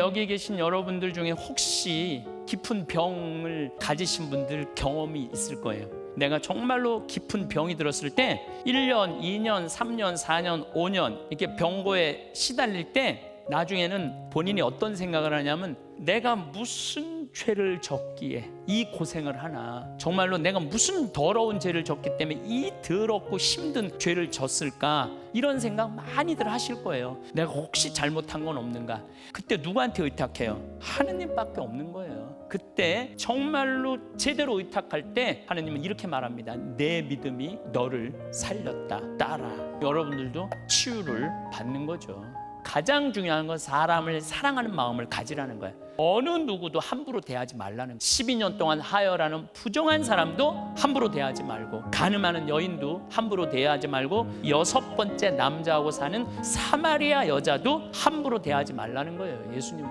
여기 계신 여러분들 중에 혹시 깊은 병을 가지신 분들 경험이 있을 거예요. 내가 정말로 깊은 병이 들었을 때 1년, 2년, 3년, 4년, 5년 이렇게 병고에 시달릴 때 나중에는 본인이 어떤 생각을 하냐면 내가 무슨 죄를 졌기에 이 고생을 하나, 정말로 내가 무슨 더러운 죄를 졌기 때문에 이 더럽고 힘든 죄를 졌을까, 이런 생각 많이들 하실 거예요. 내가 혹시 잘못한 건 없는가. 그때 누구한테 의탁해요? 하느님밖에 없는 거예요. 그때 정말로 제대로 의탁할 때 하느님은 이렇게 말합니다. 내 믿음이 너를 살렸다. 따라. 여러분들도 치유를 받는 거죠. 가장 중요한 건 사람을 사랑하는 마음을 가지라는 거예요. 어느 누구도 함부로 대하지 말라는 거예요. 12년 동안 하여라는 부정한 사람도 함부로 대하지 말고, 가늠하는 여인도 함부로 대하지 말고, 6번째 남자하고 사는 사마리아 여자도 함부로 대하지 말라는 거예요. 예수님은.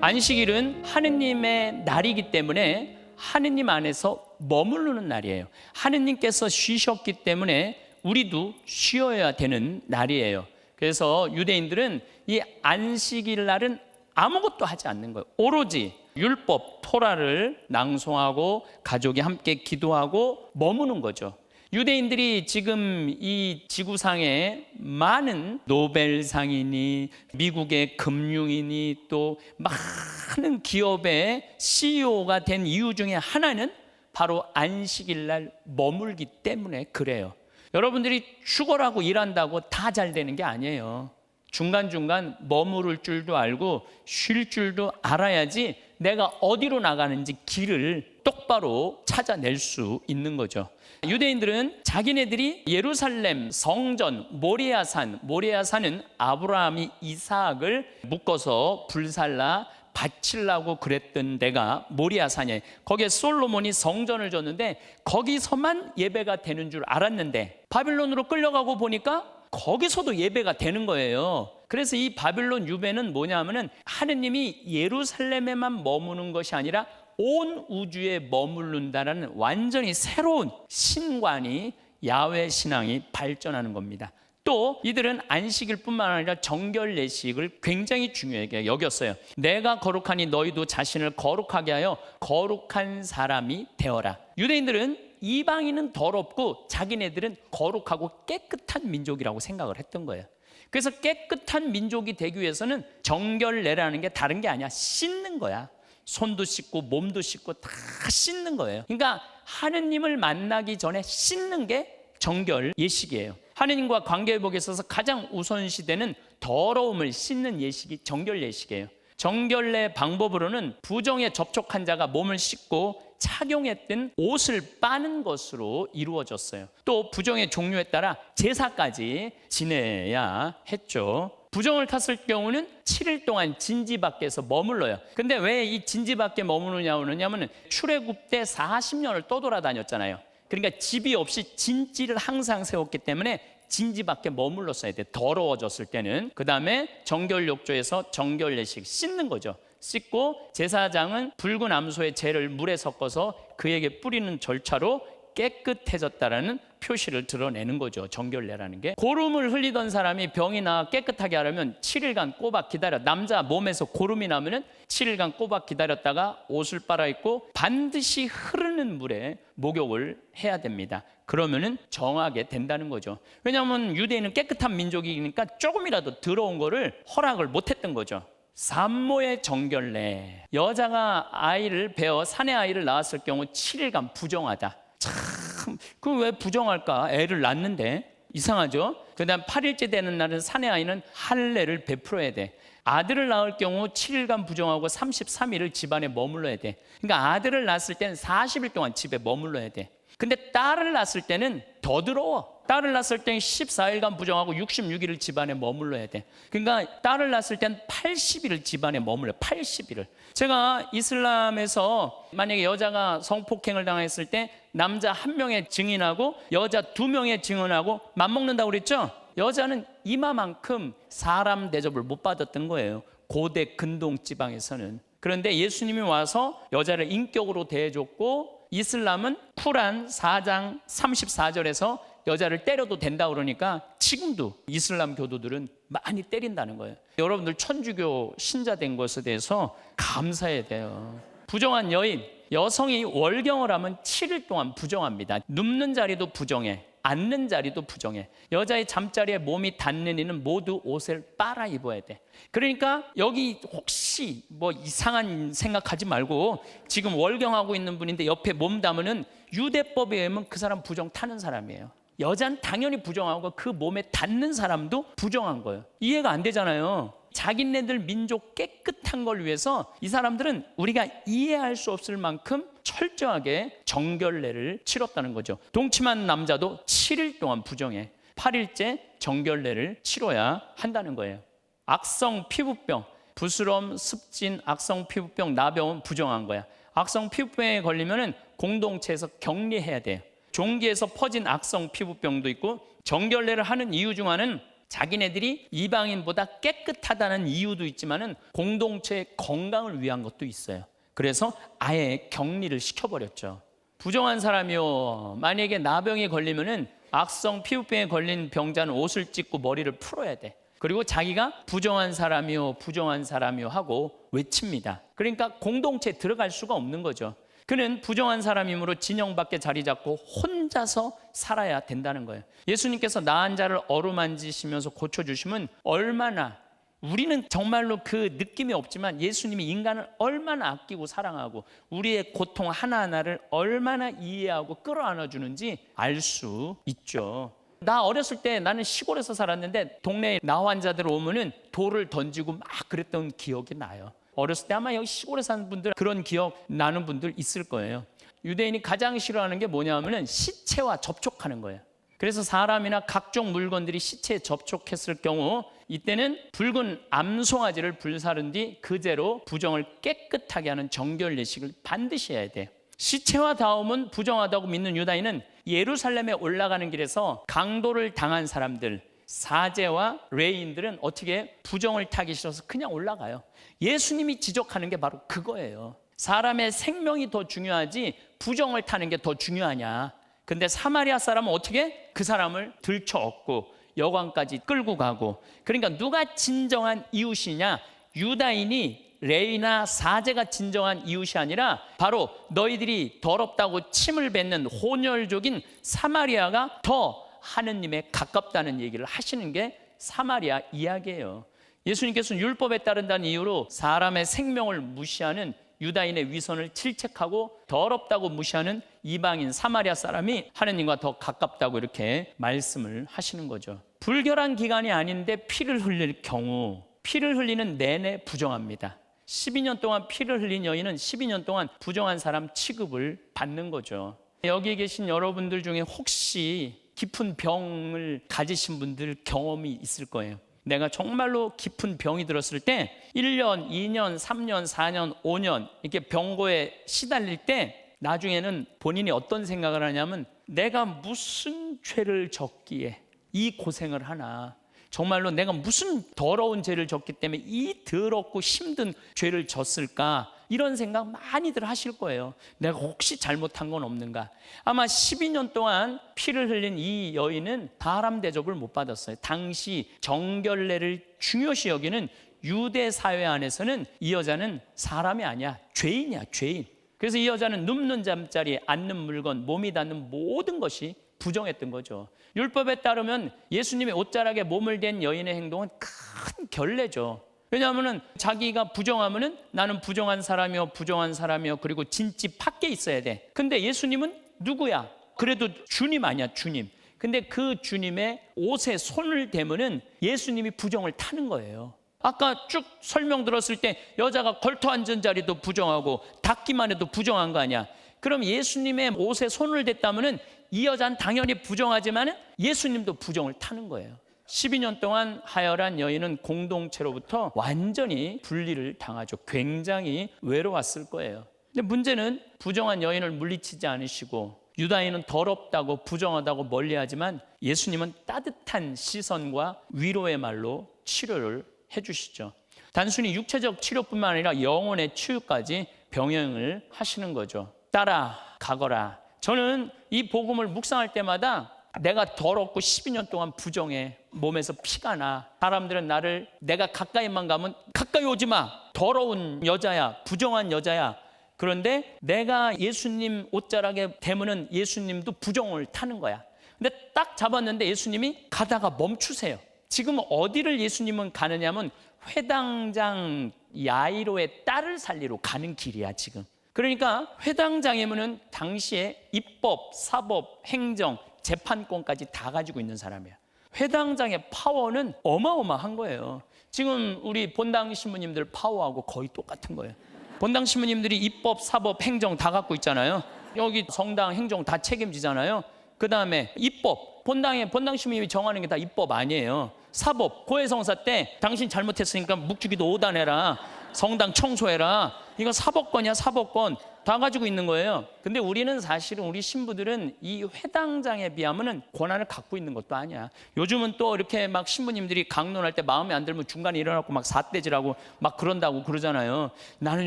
안식일은 하느님의 날이기 때문에 하느님 안에서 머무르는 날이에요. 하느님께서 쉬셨기 때문에 우리도 쉬어야 되는 날이에요. 그래서 유대인들은 이 안식일 날은 아무것도 하지 않는 거예요. 오로지 율법, 토라를 낭송하고 가족이 함께 기도하고 머무는 거죠. 유대인들이 지금 이 지구상에 많은 노벨상이니 미국의 금융인이 또 많은 기업의 CEO가 된 이유 중에 하나는 바로 안식일 날 머물기 때문에 그래요. 여러분들이 죽어라고 일한다고 다 잘 되는 게 아니에요. 중간중간 머무를 줄도 알고 쉴 줄도 알아야지 내가 어디로 나가는지 길을 똑바로 찾아낼 수 있는 거죠. 유대인들은 자기네들이 예루살렘 성전 모리아산은 아브라함이 이삭을 묶어서 불살라 바치려고 그랬던 데가 모리아산이에요. 거기에 솔로몬이 성전을 줬는데 거기서만 예배가 되는 줄 알았는데 바빌론으로 끌려가고 보니까 거기서도 예배가 되는 거예요. 그래서 이 바빌론 유배는 뭐냐면은 하느님이 예루살렘에만 머무는 것이 아니라 온 우주에 머무른다라는 완전히 새로운 신관이, 야훼 신앙이 발전하는 겁니다. 또 이들은 안식일 뿐만 아니라 정결 예식을 굉장히 중요하게 여겼어요. 내가 거룩하니 너희도 자신을 거룩하게 하여 거룩한 사람이 되어라. 유대인들은 이방인은 더럽고 자기네들은 거룩하고 깨끗한 민족이라고 생각을 했던 거예요. 그래서 깨끗한 민족이 되기 위해서는 정결례라는 게 다른 게 아니야. 씻는 거야. 손도 씻고 몸도 씻고 다 씻는 거예요. 그러니까 하느님을 만나기 전에 씻는 게 정결 예식이에요. 하느님과 관계회복에 있어서 가장 우선시되는 더러움을 씻는 예식이 정결 예식이에요. 정결례 방법으로는 부정에 접촉한 자가 몸을 씻고 착용했던 옷을 빠는 것으로 이루어졌어요. 또 부정의 종류에 따라 제사까지 지내야 했죠. 부정을 탔을 경우는 7일 동안 진지 밖에서 머물러요. 근데 왜 이 진지 밖에 머무르냐면 출애굽 때 40년을 떠돌아다녔잖아요. 그러니까 집이 없이 진지를 항상 세웠기 때문에 진지 밖에 머물렀어야 돼. 더러워졌을 때는. 그 다음에 정결욕조에서 정결례식 씻는 거죠. 씻고 제사장은 붉은 암소의 재를 물에 섞어서 그에게 뿌리는 절차로 깨끗해졌다라는 표시를 드러내는 거죠. 정결례라는 게. 고름을 흘리던 사람이 병이 나 깨끗하게 하려면 7일간 꼬박 기다려. 남자 몸에서 고름이 나면은 7일간 꼬박 기다렸다가 옷을 빨아입고 반드시 흐르는 물에 목욕을 해야 됩니다. 그러면은 정하게 된다는 거죠. 왜냐하면 유대인은 깨끗한 민족이니까 조금이라도 더러운 거를 허락을 못했던 거죠. 산모의 정결례. 여자가 아이를 베어 사내 아이를 낳았을 경우 7일간 부정하다. 참, 그 왜 부정할까? 애를 낳는데. 이상하죠? 그 다음 8일째 되는 날은 사내 아이는 할례를 베풀어야 돼. 아들을 낳을 경우 7일간 부정하고 33일을 집안에 머물러야 돼. 그러니까 아들을 낳았을 때는 40일 동안 집에 머물러야 돼. 근데 딸을 낳았을 때는 더 더러워. 딸을 낳았을 때는 14일간 부정하고 66일을 집안에 머물러야 돼. 그러니까 딸을 낳았을 때는 80일을 집안에 머물러요. 80일을. 제가 이슬람에서 만약에 여자가 성폭행을 당했을 때 남자 1명의 증인하고 여자 2명의 증언하고 맞먹는다고 그랬죠? 여자는 이마만큼 사람 대접을 못 받았던 거예요. 고대 근동 지방에서는. 그런데 예수님이 와서 여자를 인격으로 대해줬고, 이슬람은 쿠란 4장 34절에서 여자를 때려도 된다 그러니까 지금도 이슬람 교도들은 많이 때린다는 거예요. 여러분들 천주교 신자 된 것에 대해서 감사해야 돼요. 부정한 여인, 여성이 월경을 하면 7일 동안 부정합니다. 눕는 자리도 부정해, 앉는 자리도 부정해. 여자의 잠자리에 몸이 닿는 이는 모두 옷을 빨아 입어야 돼. 그러니까 여기 혹시 뭐 이상한 생각하지 말고 지금 월경하고 있는 분인데 옆에 몸 닿으면 유대법에 의하면 그 사람 부정 타는 사람이에요. 여자는 당연히 부정하고 그 몸에 닿는 사람도 부정한 거예요. 이해가 안 되잖아요. 자기네들 민족 깨끗한 걸 위해서 이 사람들은 우리가 이해할 수 없을 만큼 철저하게 정결례를 치렀다는 거죠. 동침한 남자도 7일 동안 부정해. 8일째 정결례를 치러야 한다는 거예요. 악성 피부병, 부스럼, 습진, 악성 피부병, 나병은 부정한 거야. 악성 피부병에 걸리면 공동체에서 격리해야 돼요. 종기에서 퍼진 악성 피부병도 있고, 정결례를 하는 이유 중 하나는 자기네들이 이방인보다 깨끗하다는 이유도 있지만은 공동체의 건강을 위한 것도 있어요. 그래서 아예 격리를 시켜버렸죠. 부정한 사람이요, 만약에 나병에 걸리면은 악성 피부병에 걸린 병자는 옷을 찢고 머리를 풀어야 돼. 그리고 자기가 부정한 사람이요, 부정한 사람이요 하고 외칩니다. 그러니까 공동체에 들어갈 수가 없는 거죠. 그는 부정한 사람이므로 진영 밖에 자리 잡고 혼자서 살아야 된다는 거예요. 예수님께서 나은 자를 어루만지시면서 고쳐주시면 얼마나, 우리는 정말로 그 느낌이 없지만 예수님이 인간을 얼마나 아끼고 사랑하고 우리의 고통 하나하나를 얼마나 이해하고 끌어안아 주는지 알 수 있죠. 나 어렸을 때 나는 시골에서 살았는데 동네에 나 환자들 오면은 돌을 던지고 막 그랬던 기억이 나요. 어렸을 때 아마 여기 시골에 사는 분들 그런 기억 나는 분들 있을 거예요. 유대인이 가장 싫어하는 게 뭐냐면은 시체와 접촉하는 거예요. 그래서 사람이나 각종 물건들이 시체에 접촉했을 경우 이때는 붉은 암송아지를 불사른 뒤 그제로 부정을 깨끗하게 하는 정결 예식을 반드시 해야 돼요. 시체와 닿으면 부정하다고 믿는 유다인은 예루살렘에 올라가는 길에서 강도를 당한 사람들, 사제와 레인들은 어떻게 부정을 타기 싫어서 그냥 올라가요. 예수님이 지적하는 게 바로 그거예요. 사람의 생명이 더 중요하지 부정을 타는 게 더 중요하냐. 근데 사마리아 사람은 어떻게? 그 사람을 들쳐업고 여관까지 끌고 가고. 그러니까 누가 진정한 이웃이냐? 유다인이 레이나 사제가 진정한 이웃이 아니라 바로 너희들이 더럽다고 침을 뱉는 혼혈족인 사마리아가 더 하느님에 가깝다는 얘기를 하시는 게 사마리아 이야기예요. 예수님께서는 율법에 따른다는 이유로 사람의 생명을 무시하는 유다인의 위선을 질책하고 더럽다고 무시하는 이방인 사마리아 사람이 하느님과 더 가깝다고 이렇게 말씀을 하시는 거죠. 불결한 기간이 아닌데 피를 흘릴 경우 피를 흘리는 내내 부정합니다. 12년 동안 피를 흘린 여인은 12년 동안 부정한 사람 취급을 받는 거죠. 여기 계신 여러분들 중에 혹시 깊은 병을 가지신 분들 경험이 있을 거예요. 내가 정말로 깊은 병이 들었을 때 1년, 2년, 3년, 4년, 5년 이렇게 병고에 시달릴 때 나중에는 본인이 어떤 생각을 하냐면 내가 무슨 죄를 졌기에 이 고생을 하나, 정말로 내가 무슨 더러운 죄를 졌기 때문에 이 더럽고 힘든 죄를 졌을까, 이런 생각 많이들 하실 거예요. 내가 혹시 잘못한 건 없는가. 아마 12년 동안 피를 흘린 이 여인은 사람 대접을 못 받았어요. 당시 정결례를 중요시 여기는 유대 사회 안에서는 이 여자는 사람이 아니야, 죄인이야, 죄인. 그래서 이 여자는 눕는 잠자리, 앉는 물건, 몸이 닿는 모든 것이 부정했던 거죠. 율법에 따르면 예수님의 옷자락에 몸을 댄 여인의 행동은 큰 결례죠. 왜냐하면 자기가 부정하면 나는 부정한 사람이요, 부정한 사람이요, 그리고 진집 밖에 있어야 돼. 근데 예수님은 누구야? 그래도 주님 아니야, 주님. 근데 그 주님의 옷에 손을 대면은 예수님이 부정을 타는 거예요. 아까 쭉 설명 들었을 때 여자가 걸터 앉은 자리도 부정하고 닿기만 해도 부정한 거 아니야. 그럼 예수님의 옷에 손을 댔다면은 이 여자는 당연히 부정하지만 예수님도 부정을 타는 거예요. 12년 동안 하혈한 여인은 공동체로부터 완전히 분리를 당하죠. 굉장히 외로웠을 거예요. 근데 문제는 부정한 여인을 물리치지 않으시고 유다인은 더럽다고 부정하다고 멀리하지만 예수님은 따뜻한 시선과 위로의 말로 치료를 해주시죠. 단순히 육체적 치료뿐만 아니라 영혼의 치유까지 병행을 하시는 거죠. 따라가거라. 저는 이 복음을 묵상할 때마다 내가 더럽고 12년 동안 부정해. 몸에서 피가 나. 사람들은 나를 내가 가까이만 가면 가까이 오지 마. 더러운 여자야. 부정한 여자야. 그런데 내가 예수님 옷자락에 대면은 예수님도 부정을 타는 거야. 근데 딱 잡았는데 예수님이 가다가 멈추세요. 지금 어디를 예수님은 가느냐면 회당장 야이로의 딸을 살리러 가는 길이야 지금. 그러니까 회당장이면은 당시에 입법, 사법, 행정, 재판권까지 다 가지고 있는 사람이야. 회당장의 파워는 어마어마한 거예요. 지금 우리 본당 신부님들 파워하고 거의 똑같은 거예요. 본당 신부님들이 입법, 사법, 행정 다 갖고 있잖아요. 여기 성당 행정 다 책임지잖아요. 그 다음에 입법, 본당 신부님이 정하는 게 다 입법 아니에요. 사법, 고해성사 때 당신 잘못했으니까 묵주기도 5단 해라. 성당 청소해라. 이거 사법권이야, 사법권. 다 가지고 있는 거예요. 근데 우리는 사실은 우리 신부들은 이 회당장에 비하면은 권한을 갖고 있는 것도 아니야. 요즘은 또 이렇게 막 신부님들이 강론할 때 마음에 안 들면 중간에 일어나고 막 삿대질하고 막 그런다고 그러잖아요. 나는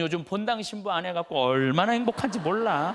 요즘 본당 신부 안 해갖고 얼마나 행복한지 몰라.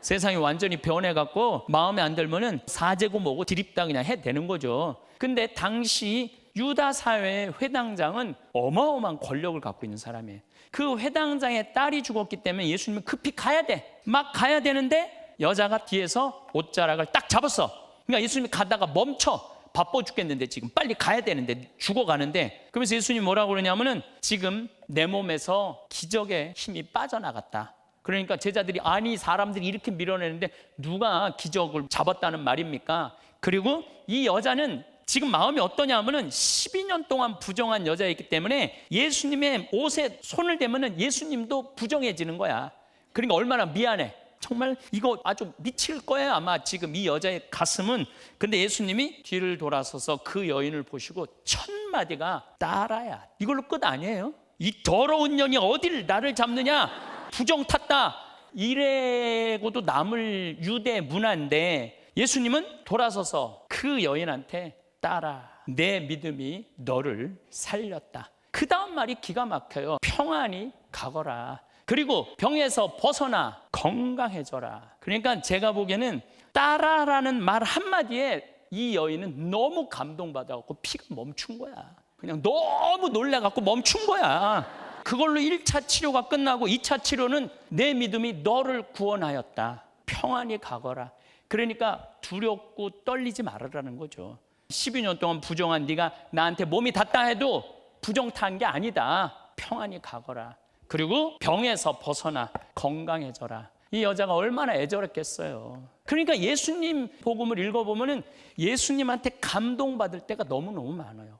세상이 완전히 변해갖고 마음에 안 들면은 사제고 뭐고 드립다 그냥 해도 되는 거죠. 근데 당시 유다 사회의 회당장은 어마어마한 권력을 갖고 있는 사람이에요. 그 회당장의 딸이 죽었기 때문에 예수님은 급히 가야 돼. 막 가야 되는데 여자가 뒤에서 옷자락을 딱 잡았어. 그러니까 예수님이 가다가 멈춰. 바빠 죽겠는데 지금 빨리 가야 되는데 죽어가는데. 그러면서 예수님이 뭐라고 그러냐면은 지금 내 몸에서 기적의 힘이 빠져나갔다. 그러니까 제자들이 아니 사람들이 이렇게 밀어내는데 누가 기적을 잡았다는 말입니까? 그리고 이 여자는 지금 마음이 어떠냐 하면은 12년 동안 부정한 여자였기 때문에 예수님의 옷에 손을 대면은 예수님도 부정해지는 거야. 그러니까 얼마나 미안해. 정말 이거 아주 미칠 거야 아마 지금 이 여자의 가슴은. 근데 예수님이 뒤를 돌아서서 그 여인을 보시고 첫 마디가 딸아야. 이걸로 끝 아니에요? 이 더러운 년이 어딜 나를 잡느냐. 부정 탔다. 이래고도 남을 유대 문화인데 예수님은 돌아서서 그 여인한테 딸아, 내 믿음이 너를 살렸다. 그 다음 말이 기가 막혀요. 평안히 가거라. 그리고 병에서 벗어나 건강해져라. 그러니까 제가 보기에는 딸아라는 말 한마디에 이 여인은 너무 감동받아갖고 피가 멈춘 거야. 그냥 너무 놀래갖고 멈춘 거야. 그걸로 1차 치료가 끝나고 2차 치료는 내 믿음이 너를 구원하였다. 평안히 가거라. 그러니까 두렵고 떨리지 말으라는 거죠. 12년 동안 부정한 네가 나한테 몸이 닿다 해도 부정탄 게 아니다. 평안히 가거라. 그리고 병에서 벗어나 건강해져라. 이 여자가 얼마나 애절했겠어요. 그러니까 예수님 복음을 읽어보면 예수님한테 감동받을 때가 너무너무 많아요.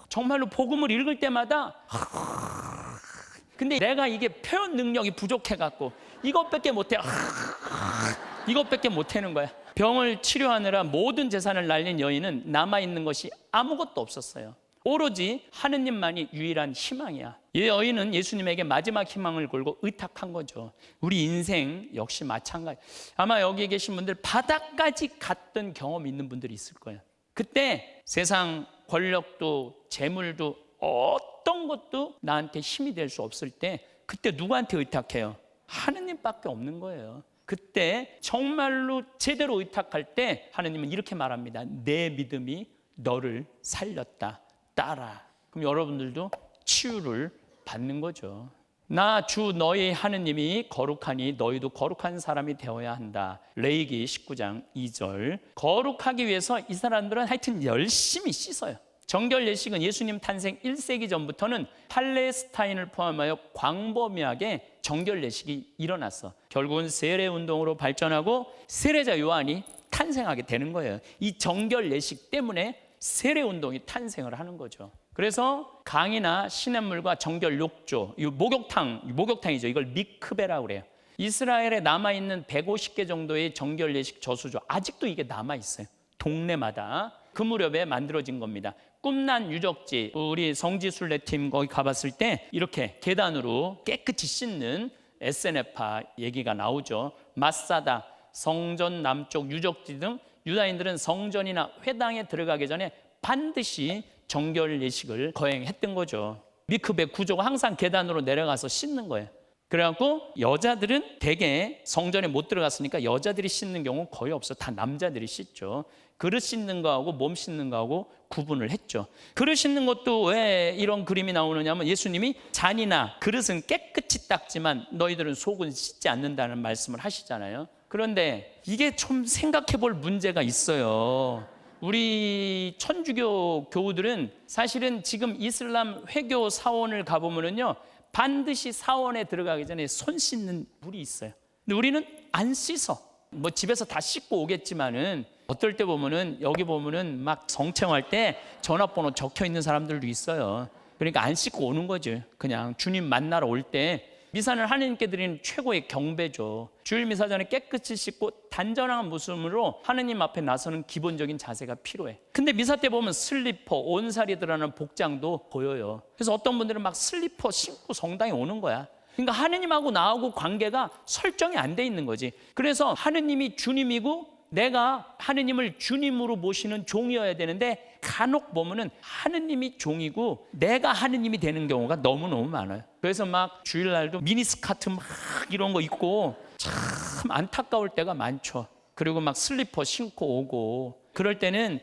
정말로 복음을 읽을 때마다 근데 내가 이게 표현 능력이 부족해갖고 이것밖에 못해. 이것밖에 못하는 거야. 병을 치료하느라 모든 재산을 날린 여인은 남아있는 것이 아무것도 없었어요. 오로지 하느님만이 유일한 희망이야. 이 여인은 예수님에게 마지막 희망을 걸고 의탁한 거죠. 우리 인생 역시 마찬가지. 아마 여기 계신 분들 바닥까지 갔던 경험이 있는 분들이 있을 거예요. 그때 세상 권력도 재물도 어떤 것도 나한테 힘이 될 수 없을 때 그때 누구한테 의탁해요? 하느님밖에 없는 거예요. 그때 정말로 제대로 의탁할 때 하느님은 이렇게 말합니다. 내 믿음이 너를 살렸다. 따라. 그럼 여러분들도 치유를 받는 거죠. 나 주 너희 하느님이 거룩하니 너희도 거룩한 사람이 되어야 한다. 레위기 19장 2절. 거룩하기 위해서 이 사람들은 하여튼 열심히 씻어요. 정결 예식은 예수님 탄생 1세기 전부터는 팔레스타인을 포함하여 광범위하게 정결 예식이 일어났어. 결국은 세례 운동으로 발전하고 세례자 요한이 탄생하게 되는 거예요. 이 정결 예식 때문에 세례 운동이 탄생을 하는 거죠. 그래서 강이나 시냇물과 정결 욕조, 이 목욕탕이죠. 이걸 미크베라고 그래요. 이스라엘에 남아있는 150개 정도의 정결 예식 저수조, 아직도 이게 남아있어요. 동네마다. 그 무렵에 만들어진 겁니다. 꿈난 유적지, 우리 성지순례팀 거기 가봤을 때 이렇게 계단으로 깨끗이 씻는 에세네파 얘기가 나오죠. 마사다, 성전 남쪽 유적지 등 유다인들은 성전이나 회당에 들어가기 전에 반드시 정결 예식을 거행했던 거죠. 미크베 구조가 항상 계단으로 내려가서 씻는 거예요. 그래갖고 여자들은 대개 성전에 못 들어갔으니까 여자들이 씻는 경우는 거의 없어. 다 남자들이 씻죠. 그릇 씻는 거하고 몸 씻는 거하고 구분을 했죠. 그릇 씻는 것도 왜 이런 그림이 나오느냐면 예수님이 잔이나 그릇은 깨끗이 닦지만 너희들은 속은 씻지 않는다는 말씀을 하시잖아요. 그런데 이게 좀 생각해 볼 문제가 있어요. 우리 천주교 교우들은 사실은 지금 이슬람 회교 사원을 가보면은요, 반드시 사원에 들어가기 전에 손 씻는 물이 있어요. 근데 우리는 안 씻어. 뭐 집에서 다 씻고 오겠지만은 어떨 때 보면은 여기 보면은 막 성청할 때 전화번호 적혀 있는 사람들도 있어요. 그러니까 안 씻고 오는 거죠. 그냥 주님 만나러 올 때. 미사는 하느님께 드리는 최고의 경배죠. 주일 미사 전에 깨끗이 씻고 단전한 모습으로 하느님 앞에 나서는 기본적인 자세가 필요해. 근데 미사 때 보면 슬리퍼, 온살이 드러나는 복장도 보여요. 그래서 어떤 분들은 막 슬리퍼 신고 성당에 오는 거야. 그러니까 하느님하고 나하고 관계가 설정이 안 돼 있는 거지. 그래서 하느님이 주님이고 내가 하느님을 주님으로 모시는 종이어야 되는데 간혹 보면은 하느님이 종이고 내가 하느님이 되는 경우가 너무너무 많아요. 그래서 막 주일날도 미니스커트 막 이런 거 입고 참 안타까울 때가 많죠. 그리고 막 슬리퍼 신고 오고 그럴 때는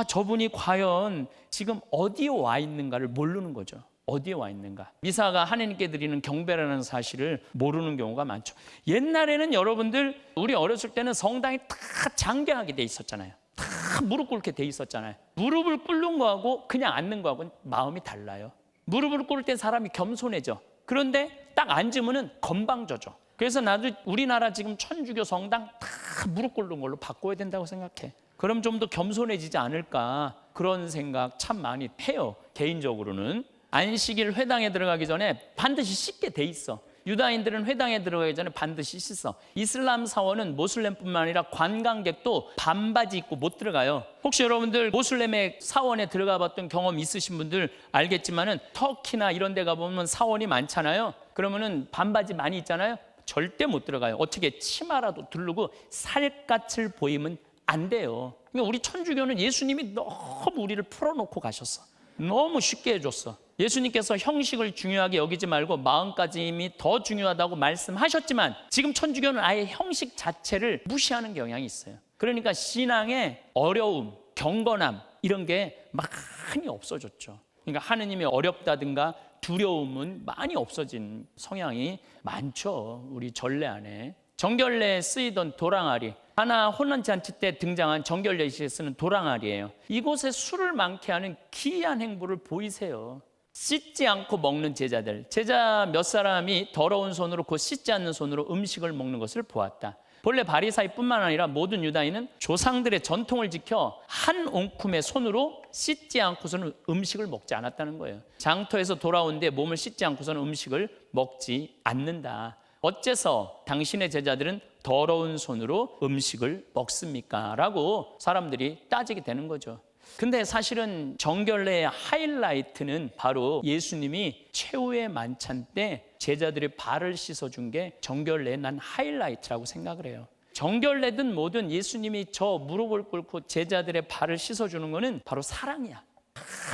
저분이 과연 지금 어디에 와 있는가를 모르는 거죠. 어디에 와 있는가? 미사가 하나님께 드리는 경배라는 사실을 모르는 경우가 많죠. 옛날에는 여러분들 우리 어렸을 때는 성당이 다 장경하게 돼 있었잖아요. 다 무릎 꿇게 돼 있었잖아요. 무릎을 꿇는 거하고 그냥 앉는 거하고는 마음이 달라요. 무릎을 꿇을 때 사람이 겸손해져. 그런데 딱 앉으면은 건방져져. 그래서 나도 우리나라 지금 천주교 성당 다 무릎 꿇는 걸로 바꿔야 된다고 생각해. 그럼 좀 더 겸손해지지 않을까 그런 생각 참 많이 해요. 개인적으로는. 안식일 회당에 들어가기 전에 반드시 씻게 돼 있어. 유다인들은 회당에 들어가기 전에 반드시 씻어. 이슬람 사원은 모슬렘뿐만 아니라 관광객도 반바지 입고 못 들어가요. 혹시 여러분들 모슬렘의 사원에 들어가 봤던 경험 있으신 분들 알겠지만은 터키나 이런 데 가보면 사원이 많잖아요. 그러면은 반바지 많이 있잖아요. 절대 못 들어가요. 어떻게 치마라도 두르고 살갗을 보이면 안 돼요. 그러니까 우리 천주교는 예수님이 너무 우리를 풀어놓고 가셨어. 너무 쉽게 해줬어. 예수님께서 형식을 중요하게 여기지 말고 마음가짐이 더 중요하다고 말씀하셨지만 지금 천주교는 아예 형식 자체를 무시하는 경향이 있어요. 그러니까 신앙의 어려움, 경건함 이런 게 많이 없어졌죠. 그러니까 하느님이 어렵다든가 두려움은 많이 없어진 성향이 많죠. 우리 전례 안에. 정결례에 쓰이던 도랑아리, 하나 혼란잔치 때 등장한 정결례시에 쓰는 도랑아리예요. 이곳에 술을 많게 하는 기이한 행보를 보이세요. 씻지 않고 먹는 제자들, 제자 몇 사람이 더러운 손으로 곧 씻지 않는 손으로 음식을 먹는 것을 보았다. 본래 바리사이뿐만 아니라 모든 유다인은 조상들의 전통을 지켜 한 옹큼의 손으로 씻지 않고서는 음식을 먹지 않았다는 거예요. 장터에서 돌아온 뒤에 몸을 씻지 않고서는 음식을 먹지 않는다. 어째서 당신의 제자들은 더러운 손으로 음식을 먹습니까? 라고 사람들이 따지게 되는 거죠. 근데 사실은 정결례의 하이라이트는 바로 예수님이 최후의 만찬 때 제자들의 발을 씻어준 게 정결례의 난 하이라이트라고 생각을 해요. 정결례든 뭐든 예수님이 저 무릎을 꿇고 제자들의 발을 씻어주는 거는 바로 사랑이야.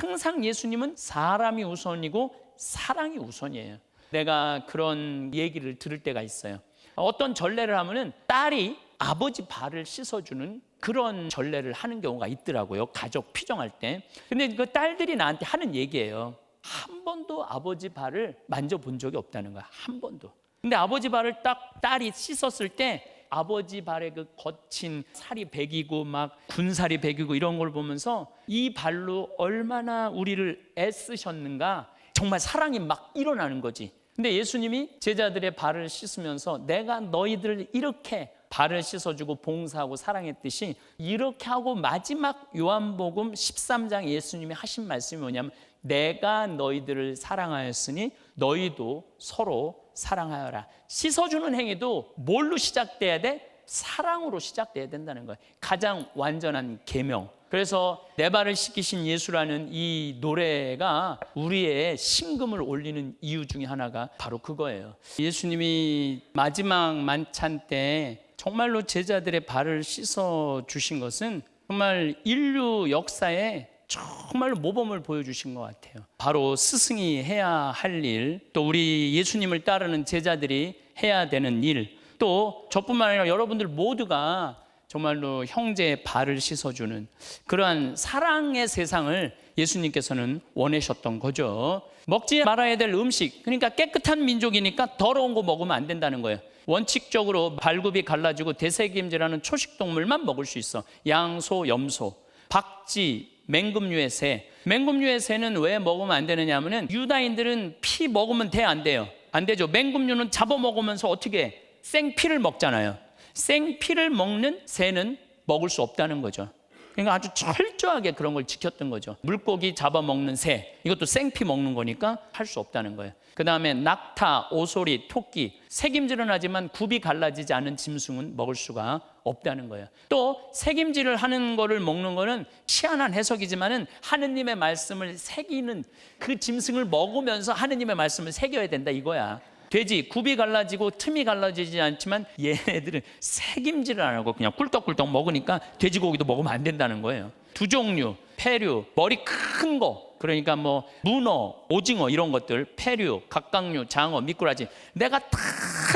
항상 예수님은 사람이 우선이고 사랑이 우선이에요. 내가 그런 얘기를 들을 때가 있어요. 어떤 전례를 하면은 딸이 아버지 발을 씻어주는 그런 전례를 하는 경우가 있더라고요. 가족 피정할 때. 근데 그 딸들이 나한테 하는 얘기예요. 한 번도 아버지 발을 만져본 적이 없다는 거야. 한 번도. 근데 아버지 발을 딱 딸이 씻었을 때 아버지 발에 그 거친 살이 배기고 막 군살이 배기고 이런 걸 보면서 이 발로 얼마나 우리를 애쓰셨는가. 정말 사랑이 막 일어나는 거지. 근데 예수님이 제자들의 발을 씻으면서 내가 너희들을 이렇게 발을 씻어주고 봉사하고 사랑했듯이 이렇게 하고 마지막 요한복음 13장 예수님이 하신 말씀이 뭐냐면 내가 너희들을 사랑하였으니 너희도 서로 사랑하여라. 씻어주는 행위도 뭘로 시작돼야 돼? 사랑으로 시작돼야 된다는 거예요. 가장 완전한 계명. 그래서 내 발을 씻기신 예수라는 이 노래가 우리의 심금을 올리는 이유 중에 하나가 바로 그거예요. 예수님이 마지막 만찬 때 정말로 제자들의 발을 씻어 주신 것은 정말 인류 역사에 정말로 모범을 보여주신 것 같아요. 바로 스승이 해야 할 일, 또 우리 예수님을 따르는 제자들이 해야 되는 일, 또 저뿐만 아니라 여러분들 모두가 정말로 형제의 발을 씻어주는 그러한 사랑의 세상을 예수님께서는 원하셨던 거죠. 먹지 말아야 될 음식, 그러니까 깨끗한 민족이니까 더러운 거 먹으면 안 된다는 거예요. 원칙적으로 발굽이 갈라지고 대세김질하는 초식동물만 먹을 수 있어. 양, 소, 염소, 박쥐, 맹금류의 새. 맹금류의 새는 왜 먹으면 안 되느냐 하면은 유다인들은 피 먹으면 돼, 안 돼요? 안 되죠. 맹금류는 잡아먹으면서 어떻게 해? 생피를 먹잖아요. 생피를 먹는 새는 먹을 수 없다는 거죠. 그러니까 아주 철저하게 그런 걸 지켰던 거죠. 물고기 잡아먹는 새, 이것도 생피 먹는 거니까 할 수 없다는 거예요. 그 다음에 낙타, 오소리, 토끼, 새김질은 하지만 굽이 갈라지지 않은 짐승은 먹을 수가 없다는 거예요. 또 새김질을 하는 거를 먹는 거는 희한한 해석이지만은 하느님의 말씀을 새기는, 그 짐승을 먹으면서 하느님의 말씀을 새겨야 된다 이거야. 돼지 굽이 갈라지고 틈이 갈라지지 않지만 얘네들은 새김질을 안 하고 그냥 꿀떡꿀떡 먹으니까 돼지고기도 먹으면 안 된다는 거예요. 두 종류, 폐류, 머리 큰 거, 그러니까 뭐 문어, 오징어 이런 것들, 폐류, 갑각류, 장어, 미꾸라지, 내가 다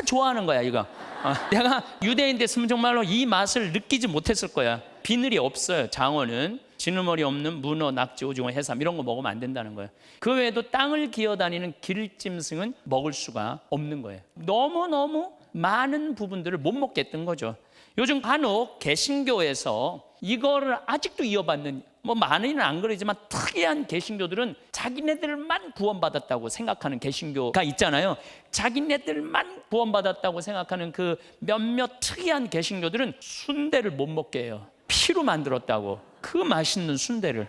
좋아하는 거야 이거. 내가 유대인 됐으면 정말로 이 맛을 느끼지 못했을 거야. 비늘이 없어요. 장어는 지느머리 없는 문어, 낙지, 오징어, 해삼 이런 거 먹으면 안 된다는 거예요. 그 외에도 땅을 기어다니는 길짐승은 먹을 수가 없는 거예요. 너무너무 많은 부분들을 못 먹겠던 거죠. 요즘 간혹 개신교에서 이거를 아직도 이어받는, 뭐 많이는 안 그러지만 특이한 개신교들은 자기네들만 구원받았다고 생각하는 개신교가 있잖아요. 자기네들만 구원받았다고 생각하는 그 몇몇 특이한 개신교들은 순대를 못 먹게 해요. 피로 만들었다고. 그 맛있는 순대를.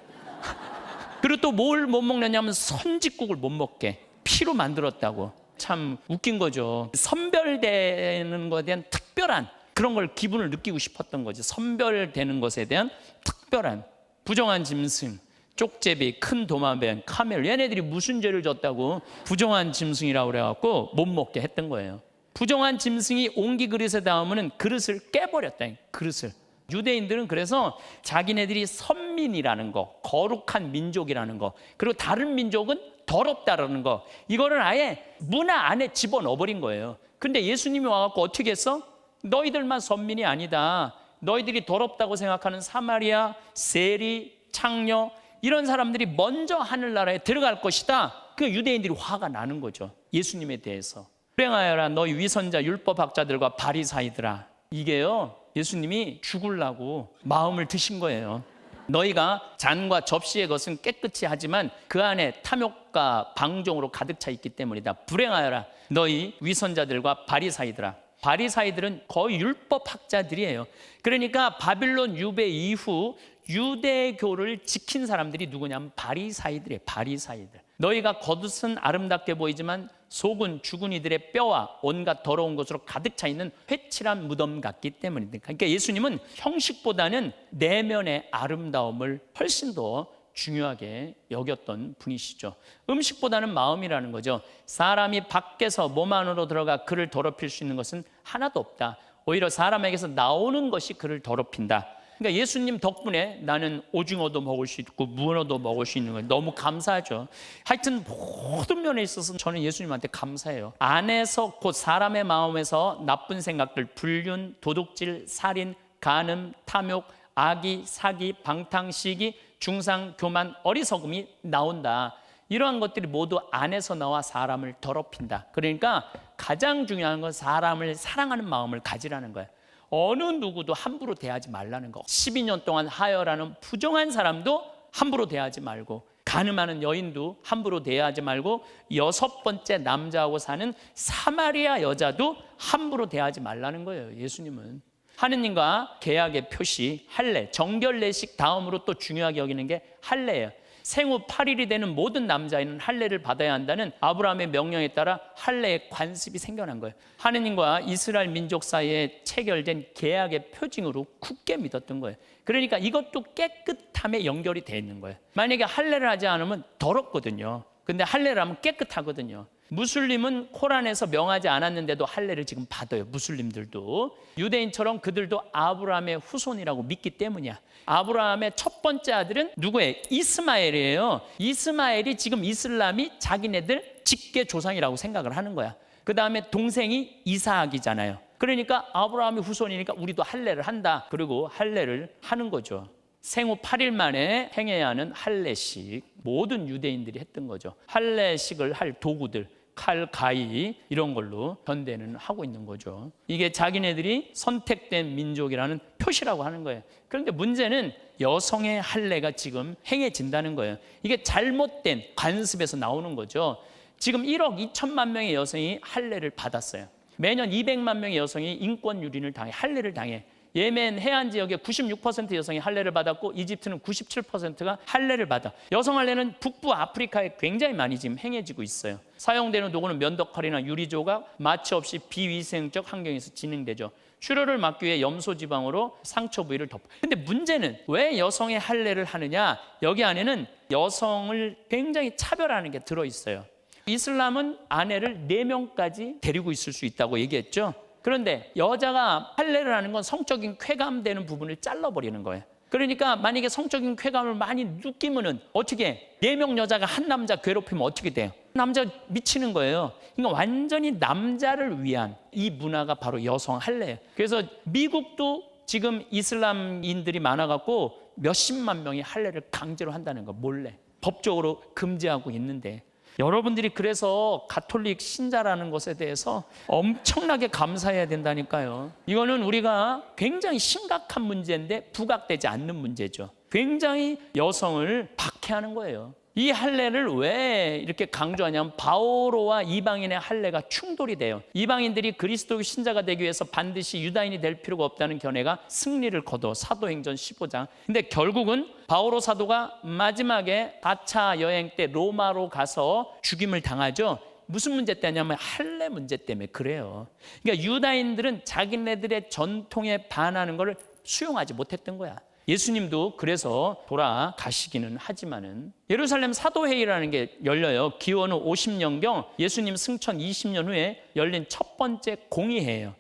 그리고 또 뭘 못 먹느냐면 선짓국을 못 먹게 피로 만들었다고. 참 웃긴 거죠. 선별되는 것에 대한 특별한 그런 걸 기분을 느끼고 싶었던 거죠. 선별되는 것에 대한 특별한 부정한 짐승, 쪽제비, 큰 도마뱀, 카멜, 얘네들이 무슨 죄를 졌다고 부정한 짐승이라고 그래갖고 못 먹게 했던 거예요. 부정한 짐승이 옹기 그릇에 닿으면 그릇을 깨버렸다. 그릇을. 유대인들은 그래서 자기네들이 선민이라는 거, 거룩한 민족이라는 거, 그리고 다른 민족은 더럽다라는 거, 이거를 아예 문화 안에 집어넣어버린 거예요. 근데 예수님이 와갖고 어떻게 했어? 너희들만 선민이 아니다. 너희들이 더럽다고 생각하는 사마리아, 세리, 창녀 이런 사람들이 먼저 하늘나라에 들어갈 것이다. 그 유대인들이 화가 나는 거죠. 예수님에 대해서. 불행하여라 너희 위선자 율법학자들과 바리사이들아. 이게요, 예수님이 죽으려고 마음을 드신 거예요. 너희가 잔과 접시의 것은 깨끗이 하지만 그 안에 탐욕과 방종으로 가득 차 있기 때문이다. 불행하여라 너희 위선자들과 바리사이들아. 바리사이들은 거의 율법학자들이에요. 그러니까 바빌론 유배 이후 유대교를 지킨 사람들이 누구냐면 바리사이들이에요. 바리사이들. 너희가 겉은 아름답게 보이지만 속은 죽은 이들의 뼈와 온갖 더러운 것으로 가득 차 있는 회칠한 무덤 같기 때문입니다. 그러니까 예수님은 형식보다는 내면의 아름다움을 훨씬 더 중요하게 여겼던 분이시죠. 음식보다는 마음이라는 거죠. 사람이 밖에서 몸 안으로 들어가 그를 더럽힐 수 있는 것은 하나도 없다. 오히려 사람에게서 나오는 것이 그를 더럽힌다. 그러니까 예수님 덕분에 나는 오징어도 먹을 수 있고 문어도 먹을 수 있는 거예요. 너무 감사하죠. 하여튼 모든 면에 있어서 저는 예수님한테 감사해요. 안에서 곧 사람의 마음에서 나쁜 생각들, 불륜, 도둑질, 살인, 간음, 탐욕, 악의, 사기, 방탕, 시기, 중상, 교만, 어리석음이 나온다. 이러한 것들이 모두 안에서 나와 사람을 더럽힌다. 그러니까 가장 중요한 건 사람을 사랑하는 마음을 가지라는 거예요. 어느 누구도 함부로 대하지 말라는 거. 12년 동안 하여라는 부정한 사람도 함부로 대하지 말고, 간음하는 여인도 함부로 대하지 말고, 6번째 남자하고 사는 사마리아 여자도 함부로 대하지 말라는 거예요. 예수님은 하느님과 계약의 표시 할례, 정결례식 다음으로 또 중요하게 여기는 게 할례예요. 생후 8일이 되는 모든 남자애는 할례를 받아야 한다는 아브라함의 명령에 따라 할례의 관습이 생겨난 거예요. 하느님과 이스라엘 민족 사이에 체결된 계약의 표징으로 굳게 믿었던 거예요. 그러니까 이것도 깨끗함에 연결이 돼 있는 거예요. 만약에 할례를 하지 않으면 더럽거든요. 근데 할례를 하면 깨끗하거든요. 무슬림은 코란에서 명하지 않았는데도 할례를 지금 받아요. 무슬림들도. 유대인처럼 그들도 아브라함의 후손이라고 믿기 때문이야. 아브라함의 첫 번째 아들은 누구예요? 이스마엘이에요. 이스마엘이 지금 이슬람이 자기네들 직계 조상이라고 생각을 하는 거야. 그 다음에 동생이 이삭이잖아요. 그러니까 아브라함의 후손이니까 우리도 할례를 한다. 그리고 할례를 하는 거죠. 생후 8일 만에 행해야 하는 할례식, 모든 유대인들이 했던 거죠. 할례식을 할 도구들, 칼, 가위 이런 걸로 현대는 하고 있는 거죠. 이게 자기네들이 선택된 민족이라는 표시라고 하는 거예요. 그런데 문제는 여성의 할례가 지금 행해진다는 거예요. 이게 잘못된 관습에서 나오는 거죠. 지금 1억 2천만 명의 여성이 할례를 받았어요. 매년 200만 명의 여성이 인권 유린을 당해, 할례를 당해. 예멘 해안 지역에 96% 여성이 할례를 받았고 이집트는 97%가 할례를 받아. 여성 할례는 북부 아프리카에 굉장히 많이 지금 행해지고 있어요. 사용되는 도구는 면도칼이나 유리조각, 마취 없이 비위생적 환경에서 진행되죠. 출혈을 막기 위해 염소 지방으로 상처 부위를 덮어. 근데 문제는 왜 여성의 할례를 하느냐? 여기 안에는 여성을 굉장히 차별하는 게 들어있어요. 이슬람은 아내를 4명까지 데리고 있을 수 있다고 얘기했죠. 그런데 여자가 할례를 하는 건 성적인 쾌감되는 부분을 잘라버리는 거예요. 그러니까 만약에 성적인 쾌감을 많이 느끼면은 어떻게 해? 4명 여자가 한 남자 괴롭히면 어떻게 돼요? 남자 미치는 거예요. 그러니까 완전히 남자를 위한 이 문화가 바로 여성 할례예요. 그래서 미국도 지금 이슬람인들이 많아갖고 몇십만 명이 할례를 강제로 한다는 거, 몰래 법적으로 금지하고 있는데, 여러분들이 그래서 가톨릭 신자라는 것에 대해서 엄청나게 감사해야 된다니까요. 이거는 우리가 굉장히 심각한 문제인데 부각되지 않는 문제죠. 굉장히 여성을 박해하는 거예요. 이 할례를 왜 이렇게 강조하냐면 바오로와 이방인의 할례가 충돌이 돼요. 이방인들이 그리스도의 신자가 되기 위해서 반드시 유다인이 될 필요가 없다는 견해가 승리를 거둬. 사도행전 15장. 근데 결국은 바오로 사도가 마지막에 4차 여행 때 로마로 가서 죽임을 당하죠. 무슨 문제 때냐면 할례 문제 때문에 그래요. 그러니까 유다인들은 자기네들의 전통에 반하는 걸 수용하지 못했던 거야. 예수님도 그래서 돌아가시기는 하지만은 예루살렘 사도회의라는 게 열려요. 기원 후 50년경 예수님 승천 20년 후에 열린 첫 번째 공의회예요.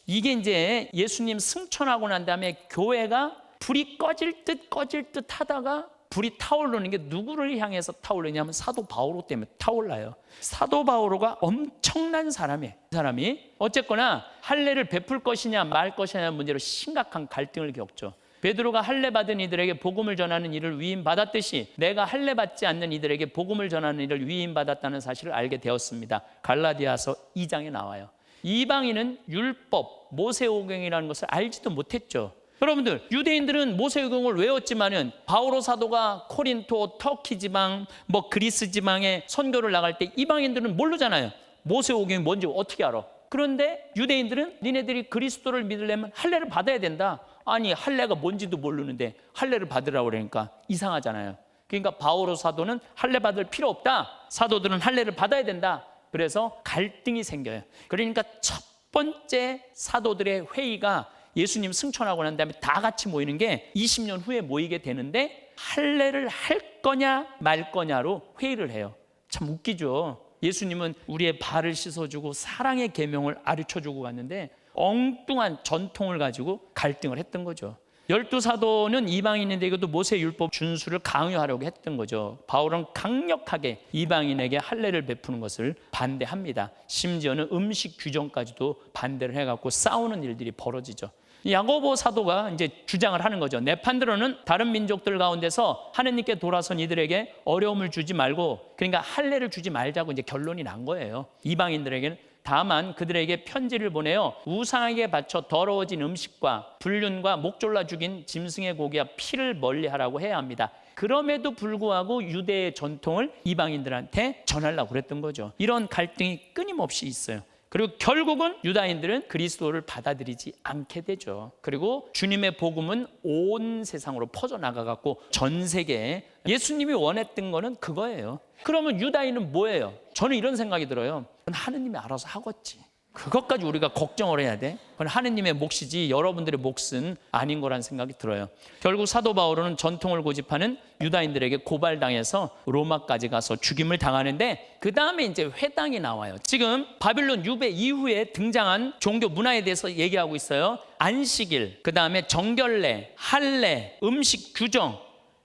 이게 이제 예수님 승천하고 난 다음에 교회가 불이 꺼질 듯 하다가 불이 타오르는 게 누구를 향해서 타오르냐면 사도 바오로 때문에 타올라요. 사도 바오로가 엄청난 사람이에요. 이 사람이 어쨌거나 할례를 베풀 것이냐 말 것이냐 문제로 심각한 갈등을 겪죠. 베드로가 할례 받은 이들에게 복음을 전하는 일을 위임받았듯이 내가 할례 받지 않는 이들에게 복음을 전하는 일을 위임받았다는 사실을 알게 되었습니다. 갈라디아서 2장에 나와요. 이방인은 율법, 모세오경이라는 것을 알지도 못했죠. 여러분들, 유대인들은 모세오경을 외웠지만은 바오로 사도가 코린토, 터키 지방, 그리스 지방에 선교를 나갈 때 이방인들은 모르잖아요. 모세오경이 뭔지 어떻게 알아? 그런데 유대인들은 니네들이 그리스도를 믿으려면 할례를 받아야 된다. 아니 할례가 뭔지도 모르는데 할례를 받으라고 그러니까 이상하잖아요. 그러니까 바오로 사도는 할례 받을 필요 없다. 사도들은 할례를 받아야 된다. 그래서 갈등이 생겨요. 그러니까 첫 번째 사도들의 회의가 예수님 승천하고 난 다음에 다 같이 모이는 게 20년 후에 모이게 되는데 할례를 할 거냐 말 거냐로 회의를 해요. 참 웃기죠. 예수님은 우리의 발을 씻어주고 사랑의 계명을 가르쳐주고 갔는데 엉뚱한 전통을 가지고 갈등을 했던 거죠. 12사도는 이방인인데도 모세 율법 준수를 강요하려고 했던 거죠. 바울은 강력하게 이방인에게 할례를 베푸는 것을 반대합니다. 심지어는 음식 규정까지도 반대를 해갖고 싸우는 일들이 벌어지죠. 야고보 사도가 이제 주장을 하는 거죠. 네판드로는 다른 민족들 가운데서 하느님께 돌아선 이들에게 어려움을 주지 말고, 그러니까 할례를 주지 말자고 이제 결론이 난 거예요. 이방인들에게는. 다만 그들에게 편지를 보내어 우상에게 바쳐 더러워진 음식과 불륜과 목 졸라 죽인 짐승의 고기와 피를 멀리하라고 해야 합니다. 그럼에도 불구하고 유대의 전통을 이방인들한테 전하려고 그랬던 거죠. 이런 갈등이 끊임없이 있어요. 그리고 결국은 유다인들은 그리스도를 받아들이지 않게 되죠. 그리고 주님의 복음은 온 세상으로 퍼져나가갖고 전 세계에 예수님이 원했던 거는 그거예요. 그러면 유다인은 뭐예요? 저는 이런 생각이 들어요. 하느님이 알아서 하겠지. 그것까지 우리가 걱정을 해야 돼? 그건 하느님의 몫이지 여러분들의 몫은 아닌 거란 생각이 들어요. 결국 사도 바울은 전통을 고집하는 유다인들에게 고발당해서 로마까지 가서 죽임을 당하는데 그 다음에 이제 회당이 나와요. 지금 바빌론 유배 이후에 등장한 종교 문화에 대해서 얘기하고 있어요. 안식일, 그 다음에 정결례, 할례, 음식 규정,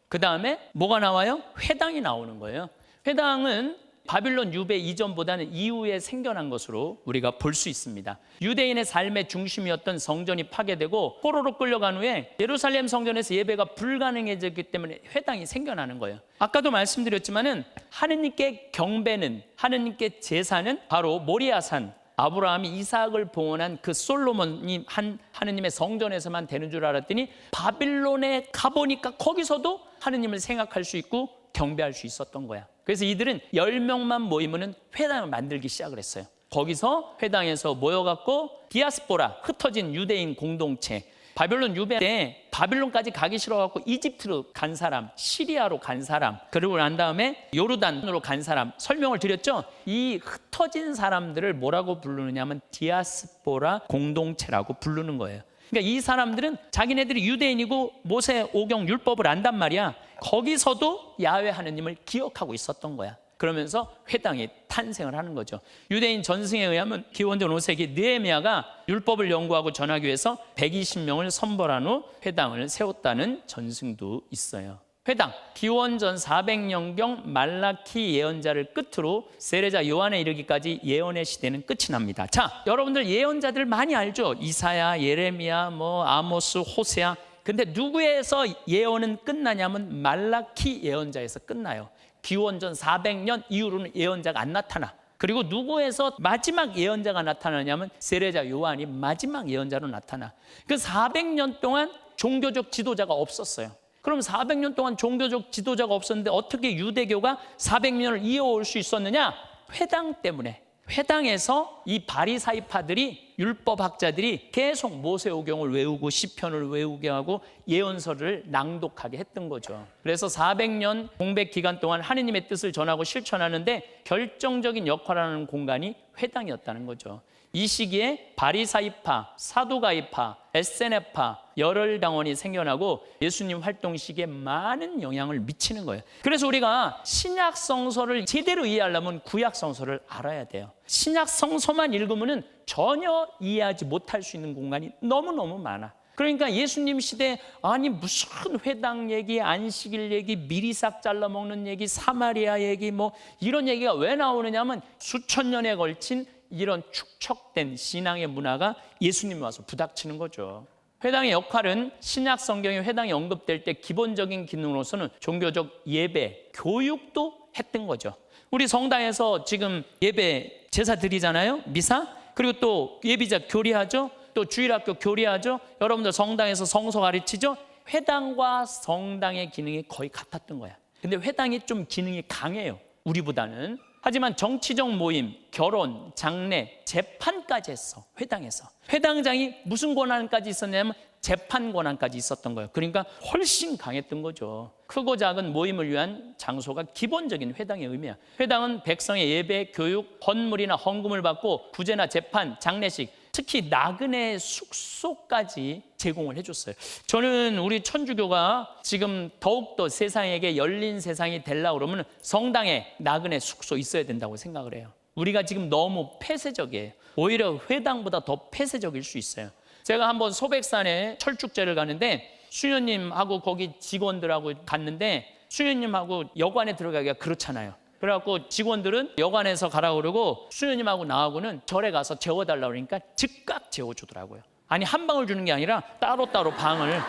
그 다음에 뭐가 나와요? 회당이 나오는 거예요. 회당은 바빌론 유배 이전보다는 이후에 생겨난 것으로 우리가 볼 수 있습니다. 유대인의 삶의 중심이었던 성전이 파괴되고 포로로 끌려간 후에 예루살렘 성전에서 예배가 불가능해졌기 때문에 회당이 생겨나는 거예요. 아까도 말씀드렸지만은 하느님께 경배는, 하느님께 제사는 바로 모리아산, 아브라함이 이삭을 봉헌한 그 솔로몬이 한 하느님의 성전에서만 되는 줄 알았더니 바빌론에 가보니까 거기서도 하느님을 생각할 수 있고 경배할 수 있었던 거야. 그래서 이들은 10명만 모이면 회당을 만들기 시작을 했어요. 거기서 회당에서 모여갖고 디아스포라, 흩어진 유대인 공동체, 바빌론 유배 때 바빌론까지 가기 싫어갖고 이집트로 간 사람, 시리아로 간 사람, 그리고 난 다음에 요르단으로 간 사람, 설명을 드렸죠. 이 흩어진 사람들을 뭐라고 부르느냐 하면 디아스포라 공동체라고 부르는 거예요. 그러니까 이 사람들은 자기네들이 유대인이고 모세 오경 율법을 안단 말이야. 거기서도 야훼 하느님을 기억하고 있었던 거야. 그러면서 회당이 탄생을 하는 거죠. 유대인 전승에 의하면 기원전 5세기 느헤미야가 율법을 연구하고 전하기 위해서 120명을 선벌한 후 회당을 세웠다는 전승도 있어요. 회당, 기원전 400년경 말라키 예언자를 끝으로 세례자 요한에 이르기까지 예언의 시대는 끝이 납니다. 자, 여러분들 예언자들 많이 알죠? 이사야, 예레미야, 아모스, 호세아. 근데 누구에서 예언은 끝나냐면 말라키 예언자에서 끝나요. 기원전 400년 이후로는 예언자가 안 나타나. 그리고 누구에서 마지막 예언자가 나타나냐면 세례자 요한이 마지막 예언자로 나타나. 그 400년 동안 종교적 지도자가 없었어요. 그럼 400년 동안 종교적 지도자가 없었는데 어떻게 유대교가 400년을 이어올 수 있었느냐? 회당 때문에. 회당에서 이 바리사이파들이, 율법학자들이 계속 모세오경을 외우고 시편을 외우게 하고 예언서를 낭독하게 했던 거죠. 그래서 400년 공백 기간 동안 하느님의 뜻을 전하고 실천하는데 결정적인 역할을 하는 공간이 회당이었다는 거죠. 이 시기에 바리사이파, 사두가이파, 에세네파, 열혈당원이 생겨나고 예수님 활동 시기에 많은 영향을 미치는 거예요. 그래서 우리가 신약 성서를 제대로 이해하려면 구약 성서를 알아야 돼요. 신약 성서만 읽으면 전혀 이해하지 못할 수 있는 공간이 너무너무 많아. 그러니까 예수님 시대에 아니 무슨 회당 얘기, 안식일 얘기, 미리싹 잘라 먹는 얘기, 사마리아 얘기 이런 얘기가 왜 나오느냐면 수천 년에 걸친 이런 축적된 신앙의 문화가 예수님이 와서 부닥치는 거죠. 회당의 역할은 신약 성경에 회당이 언급될 때 기본적인 기능으로서는 종교적 예배, 교육도 했던 거죠. 우리 성당에서 지금 예배 제사 드리잖아요. 미사. 그리고 또 예비자 교리하죠. 또 주일학교 교리하죠. 여러분들 성당에서 성서 가르치죠. 회당과 성당의 기능이 거의 같았던 거야. 근데 회당이 좀 기능이 강해요. 우리보다는. 하지만 정치적 모임, 결혼, 장례, 재판까지 했어. 회당에서. 회당장이 무슨 권한까지 있었냐면 재판 권한까지 있었던 거예요. 그러니까 훨씬 강했던 거죠. 크고 작은 모임을 위한 장소가 기본적인 회당의 의미야. 회당은 백성의 예배, 교육, 헌물이나 헌금을 받고 구제나 재판, 장례식, 특히 나그네 숙소까지 제공을 해줬어요. 저는 우리 천주교가 지금 더욱더 세상에게 열린 세상이 되려고 그러면 성당에 나그네 숙소 있어야 된다고 생각을 해요. 우리가 지금 너무 폐쇄적이에요. 오히려 회당보다 더 폐쇄적일 수 있어요. 제가 한번 소백산에 철쭉제를 가는데 수녀님하고 거기 직원들하고 갔는데 수녀님하고 여관에 들어가기가 그렇잖아요. 그래갖고 직원들은 여관에서 가라고 그러고 수녀님하고 나하고는 절에 가서 재워달라고 그러니까 즉각 재워주더라고요. 아니 한 방을 주는 게 아니라 따로따로 방을.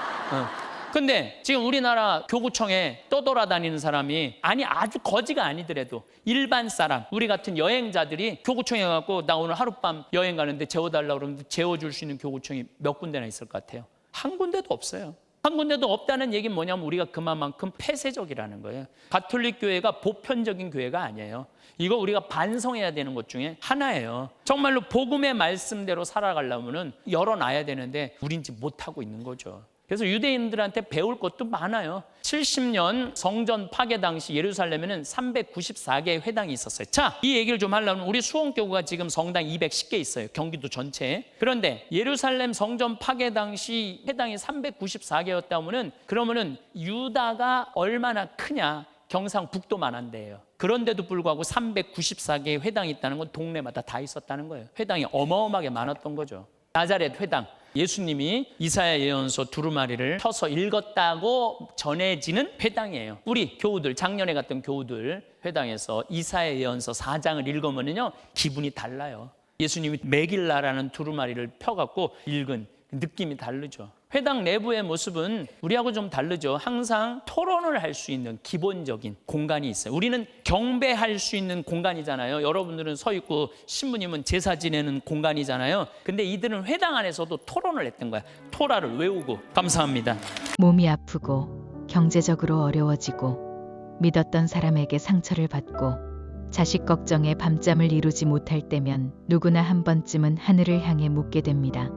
근데 지금 우리나라 교구청에 떠돌아다니는 사람이 아니 아주 거지가 아니더라도 일반 사람, 우리 같은 여행자들이 교구청에 가고 나 오늘 하룻밤 여행 가는데 재워달라고 그러면 재워줄 수 있는 교구청이 몇 군데나 있을 것 같아요? 한 군데도 없어요. 한 군데도 없다는 얘기는 뭐냐면 우리가 그만큼 폐쇄적이라는 거예요. 가톨릭 교회가 보편적인 교회가 아니에요. 이거 우리가 반성해야 되는 것 중에 하나예요. 정말로 복음의 말씀대로 살아가려면 열어놔야 되는데 우린 지금 못하고 있는 거죠. 그래서 유대인들한테 배울 것도 많아요. 70년 성전 파괴 당시 예루살렘에는 394개의 회당이 있었어요. 자, 이 얘기를 좀 하려면 우리 수원교구가 지금 성당 210개 있어요. 경기도 전체에. 그런데 예루살렘 성전 파괴 당시 회당이 394개였다면은 그러면은 유다가 얼마나 크냐? 경상북도만 한데요. 그런데도 불구하고 394개의 회당이 있다는 건 동네마다 다 있었다는 거예요. 회당이 어마어마하게 많았던 거죠. 나자렛 회당, 예수님이 이사야 예언서 두루마리를 펴서 읽었다고 전해지는 회당이에요. 우리 교우들, 작년에 갔던 교우들 회당에서 이사야 예언서 4장을 읽으면요 기분이 달라요. 예수님이 매길라라는 두루마리를 펴갖고 읽은 느낌이 다르죠. 회당 내부의 모습은 우리하고 좀 다르죠. 항상 토론을 할 수 있는 기본적인 공간이 있어요. 우리는 경배할 수 있는 공간이잖아요. 여러분들은 서 있고 신부님은 제사 지내는 공간이잖아요. 근데 이들은 회당 안에서도 토론을 했던 거야. 토라를 외우고. 감사합니다. 몸이 아프고 경제적으로 어려워지고 믿었던 사람에게 상처를 받고 자식 걱정에 밤잠을 이루지 못할 때면 누구나 한 번쯤은 하늘을 향해 묻게 됩니다.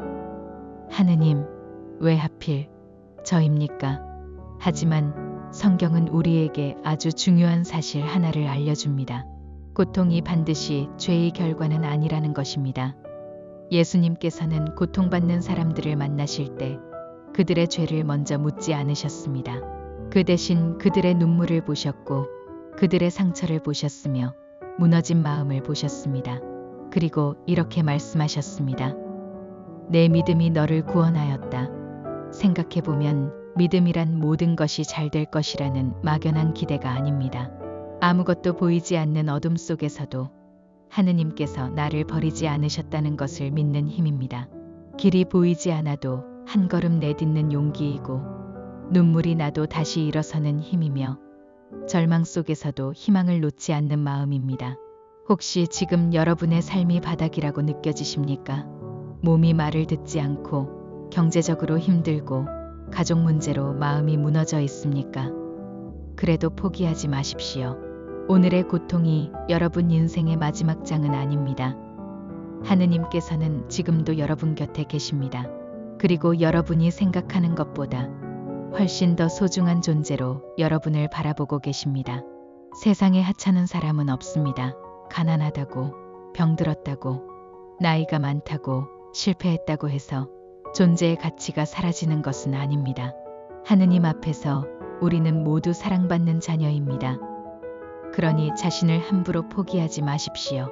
하느님, 왜 하필 저입니까? 하지만 성경은 우리에게 아주 중요한 사실 하나를 알려줍니다. 고통이 반드시 죄의 결과는 아니라는 것입니다. 예수님께서는 고통받는 사람들을 만나실 때 그들의 죄를 먼저 묻지 않으셨습니다. 그 대신 그들의 눈물을 보셨고 그들의 상처를 보셨으며 무너진 마음을 보셨습니다. 그리고 이렇게 말씀하셨습니다. 내 믿음이 너를 구원하였다. 생각해보면 믿음이란 모든 것이 잘 될 것이라는 막연한 기대가 아닙니다. 아무것도 보이지 않는 어둠 속에서도 하느님께서 나를 버리지 않으셨다는 것을 믿는 힘입니다. 길이 보이지 않아도 한 걸음 내딛는 용기이고 눈물이 나도 다시 일어서는 힘이며 절망 속에서도 희망을 놓지 않는 마음입니다. 혹시 지금 여러분의 삶이 바닥이라고 느껴지십니까? 몸이 말을 듣지 않고 경제적으로 힘들고 가족 문제로 마음이 무너져 있습니까? 그래도 포기하지 마십시오. 오늘의 고통이 여러분 인생의 마지막 장은 아닙니다. 하느님께서는 지금도 여러분 곁에 계십니다. 그리고 여러분이 생각하는 것보다 훨씬 더 소중한 존재로 여러분을 바라보고 계십니다. 세상에 하찮은 사람은 없습니다. 가난하다고, 병들었다고, 나이가 많다고, 실패했다고 해서 존재의 가치가 사라지는 것은 아닙니다. 하느님 앞에서 우리는 모두 사랑받는 자녀입니다. 그러니 자신을 함부로 포기하지 마십시오.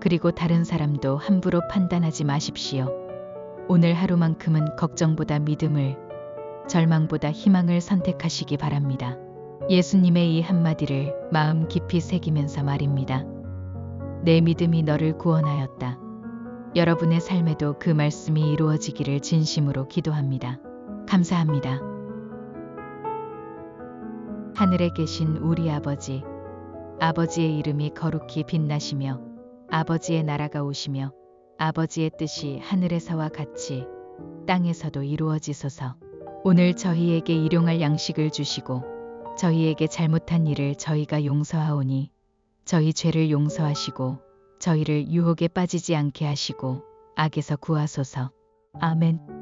그리고 다른 사람도 함부로 판단하지 마십시오. 오늘 하루만큼은 걱정보다 믿음을, 절망보다 희망을 선택하시기 바랍니다. 예수님의 이 한마디를 마음 깊이 새기면서 말입니다. 내 믿음이 너를 구원하였다. 여러분의 삶에도 그 말씀이 이루어지기를 진심으로 기도합니다. 감사합니다. 하늘에 계신 우리 아버지, 아버지의 이름이 거룩히 빛나시며 아버지의 나라가 오시며 아버지의 뜻이 하늘에서와 같이 땅에서도 이루어지소서. 오늘 저희에게 일용할 양식을 주시고 저희에게 잘못한 일을 저희가 용서하오니 저희 죄를 용서하시고 저희를 유혹에 빠지지 않게 하시고 악에서 구하소서. 아멘.